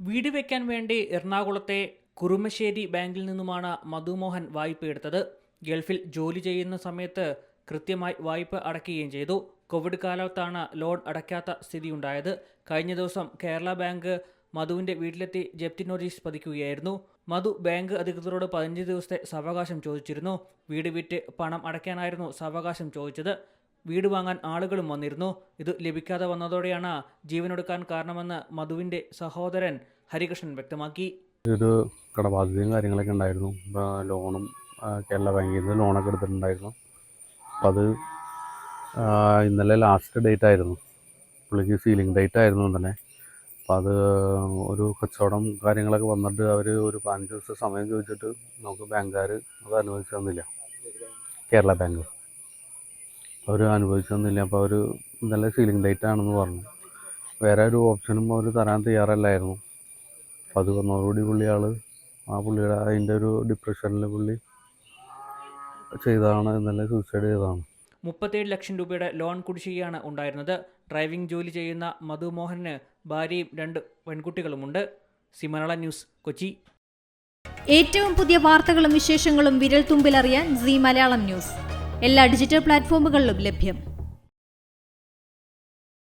വീട് വയ്ക്കാൻ വേണ്ടി എറണാകുളത്തെ കുറുമശ്ശേരി ബാങ്കിൽ നിന്നുമാണ് മധുമോഹൻ വായ്പയെടുത്തത്. ഗൾഫിൽ ജോലി ചെയ്യുന്ന സമയത്ത് കൃത്യമായി വായ്പ അടയ്ക്കുകയും ചെയ്തു. കോവിഡ് കാലത്താണ് ലോൺ അടയ്ക്കാത്ത സ്ഥിതിയുണ്ടായത്. കഴിഞ്ഞ ദിവസം കേരള ബാങ്ക് മധുവിൻ്റെ വീട്ടിലെത്തി ജപ്തി നോട്ടീസ് പതിക്കുകയായിരുന്നു. മധു ബാങ്ക് അധികൃതരോട് 15 ദിവസത്തെ സാവകാശം ചോദിച്ചിരുന്നു. വീട് വിറ്റ് പണം അടയ്ക്കാനായിരുന്നു സാവകാശം ചോദിച്ചത്. വീട് വാങ്ങാൻ ആളുകളും വന്നിരുന്നു. ഇത് ലഭിക്കാതെ വന്നതോടെയാണ് ജീവനൊടുക്കാൻ കാരണമെന്ന് മധുവിൻ്റെ സഹോദരൻ ഹരികൃഷ്ണൻ വ്യക്തമാക്കി. ഒരു കടബാധ്യതയും കാര്യങ്ങളൊക്കെ ഉണ്ടായിരുന്നു. ലോണും കേരള ബാങ്കിൽ നിന്ന് ലോണൊക്കെ എടുത്തിട്ടുണ്ടായിരുന്നു. അപ്പോൾ അത് ഇന്നലെ ലാസ്റ്റ് ഡേറ്റ് ആയിരുന്നു. പുള്ളിക്ക് സീലിംഗ് ഡേറ്റ് ആയിരുന്നു തന്നെ. അപ്പോൾ അത് ഒരു കച്ചവടം കാര്യങ്ങളൊക്കെ വന്നിട്ട് അവർ ഒരു 15 ദിവസം സമയം ചോദിച്ചിട്ട് നമുക്ക് ബാങ്കുകാർ അത് അനുവദിച്ചു തന്നില്ല. കേരള ബാങ്ക് അവർ അനുവദിച്ചു തന്നില്ല. അപ്പോൾ അവർ ഇന്നലെ സീലിംഗ് ഡേറ്റ് ആണെന്ന് പറഞ്ഞു. വേറെ ഒരു ഓപ്ഷനും അവർ തരാൻ തയ്യാറല്ലായിരുന്നു. അപ്പോൾ അത് വന്നതോടുകൂടി പുള്ളിയുടെ അതിൻ്റെ ഒരു ഡിപ്രഷനിൽ പുള്ളി ചെയ്തതാണ്, ഇന്നലെ സൂസൈഡ് ചെയ്തതാണ്. 37 ലക്ഷം രൂപയുടെ ലോൺ കുടിശ്ശികയാണ് ഉണ്ടായിരുന്നത്. ഡ്രൈവിംഗ് ജോലി ചെയ്യുന്ന മധുമോഹന് ഭാര്യയും 2 പെൺകുട്ടികളുമുണ്ട്. മലയാള ന്യൂസ്, കൊച്ചി. ഏറ്റവും പുതിയ വാർത്തകളും വിശേഷങ്ങളും വിരൽ തുമ്പിലറിയാൻ സീ മലയാളം ന്യൂസ് എല്ലാ ഡിജിറ്റൽ പ്ലാറ്റ്ഫോമുകളിലും ലഭ്യം.